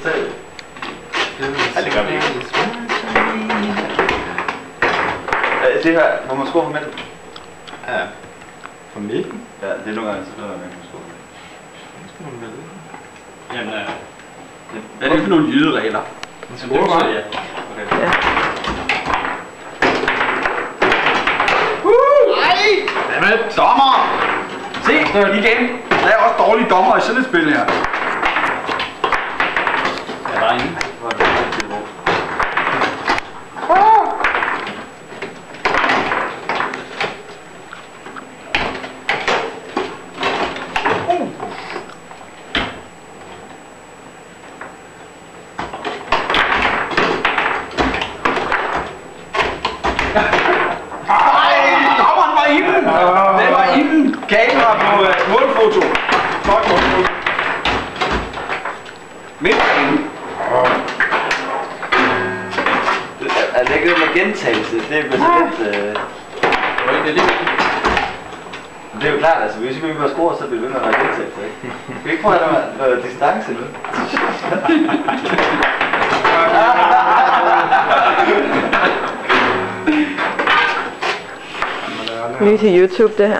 Ja, det gør vi ikke. Det her, hvor man scorer på midten. Ja. På midten? Ja, det er nogle gange, så bliver man med på scorer. Jamen, hvad er det for nogle jyderegler? En score bare? Ja. Okay. Ja. Nej! Jamen, dommer! Se, der er igen. Der er også dårlige dommer i sådan et spil her. Ja, der er ingen. Hvor er det rigtig brugt. Dommeren var i den! Den var i den! Kamera på målfoto. Fuck målfoto. Midtbanen. Er det ikke det med gentagelse? Det er så lidt... Det er jo klart, altså hvis vi ikke vil score, så bliver det ved med at være gentagelse, ikke? Vi kan ikke prøve at have noget distance nu. Lige til YouTube, det her.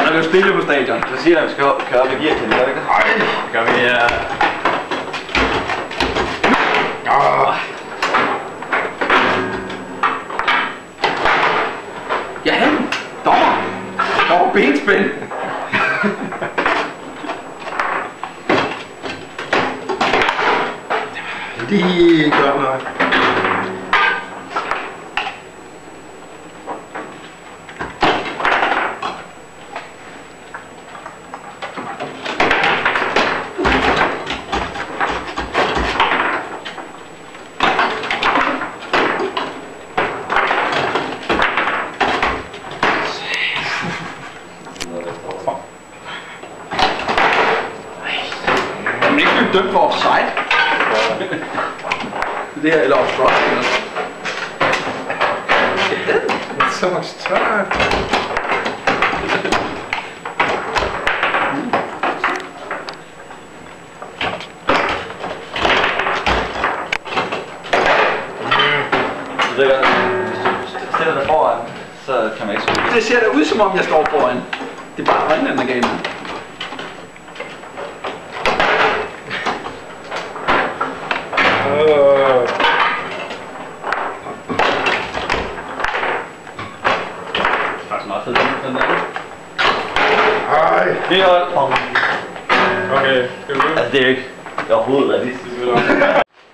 Der er jo stille på stadion. Så siger de, at vi skal køre op i gearkænden, gør det ikke? Nej, det gør vi her. Ja, han! Dommer! Der var benspænd! Lige godt nok. Man ikke blive dømt for offside. Det her, eller offside. Så start. Så det gør, hvis du stiller dig foran, så kan man ikke score. Det ser da ud som om jeg står foran. Det er bare øjnene, der er galt. Det er jo... Okay, skal vi gå? Altså det er ikke overhovedet realistisk.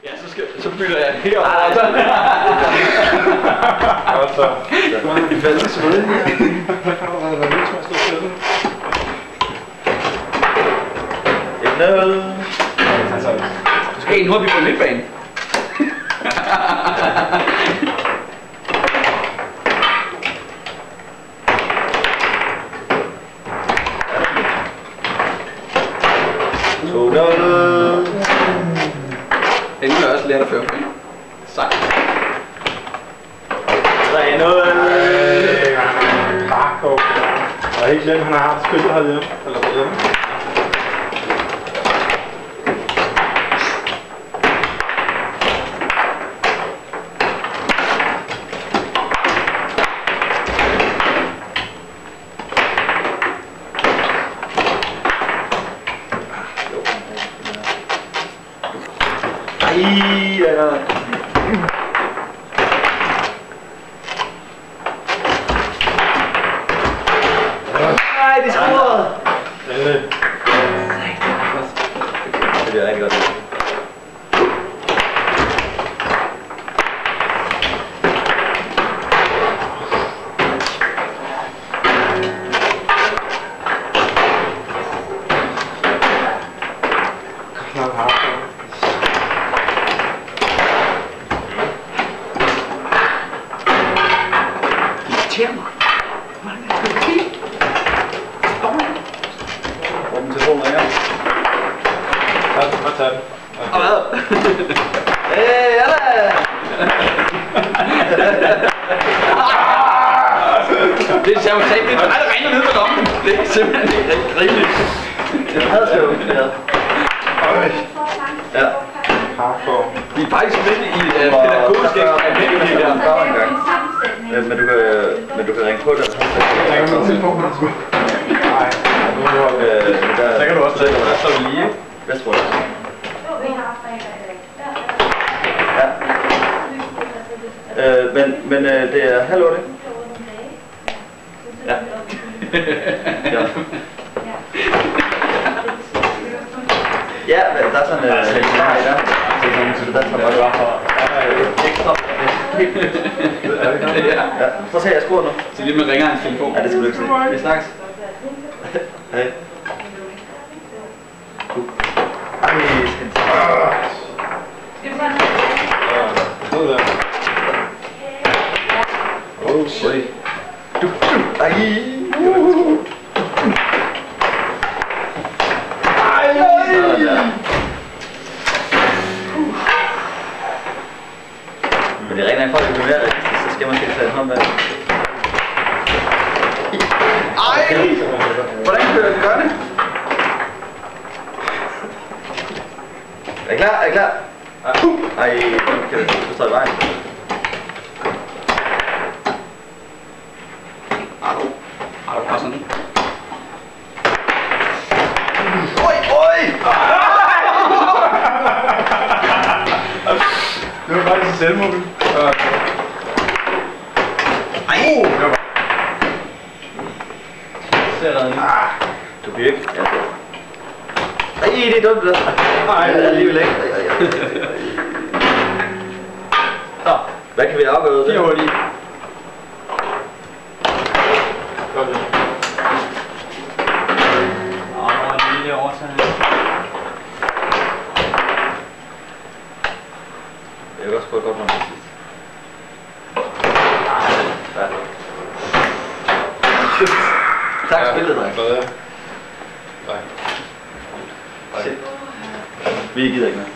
Ja, så bytter jeg herovre. Og så... Det falder så meget. Du skal en hurtigt på midtbanen. Den kunne jeg også lære dig før. Sejt. 3-0. Hardcore. Jeg har ikke glemt, at han har haft spillet herhjemme. Eller derhjemme. Nej, de scorede! Endelig. Det er rigtig godt. Knap hardcore. Irriterer mig. Hvordan kan det ske? Hvor den telefon ringer. Hvad tager den? Og hvad? Hey, Jalla! Det er sjovt, det er dig, der ringer ned på lommen. Det er simpelthen ikke rigtig rimeligt. Jeg havde skrevet ja. Ja. Hardcore. Vi er faktisk midt i et pædagogisk eksperiment her. Men du kan ringe på den. Jeg ringer min telefon, når du skal. Nej, Så kan du også tage det. Der står vi lige, ikke? Vestbro. Ja. Men det er halv 8, ikke? Ja. Ja. Ja, men der er sådan en seminar i der. Så der tager bare for ekstra. Ja, så tager jeg skruet nu. Så lige med ringer hans telefon. Ja, det skal du ikke se. Vi snakkes. Hej. Ej, Oh shit. ej. Men det er rent af folk, der bliver mere realistisk, så skal man måske tage en hånd med. Ej! Hvordan kan vi gøre det? Er I klar? Er I klar? Ej, okay, du står i vejen. Har du bare sådan? Oj, oj! Det var faktisk et selvmål. Ej! Ser der nu. Du bliver ikke. Ja, det. Ej, det er dumt det der. Nej, alligevel ikke. Så, hvad kan vi afgøre? 4 hurtigt. Godt det. En lille overtag. Jeg kan også prøve godt nok til sidst. Tak for spillet, dreng. Hvad er det? Nej. Vi gider ikke mere.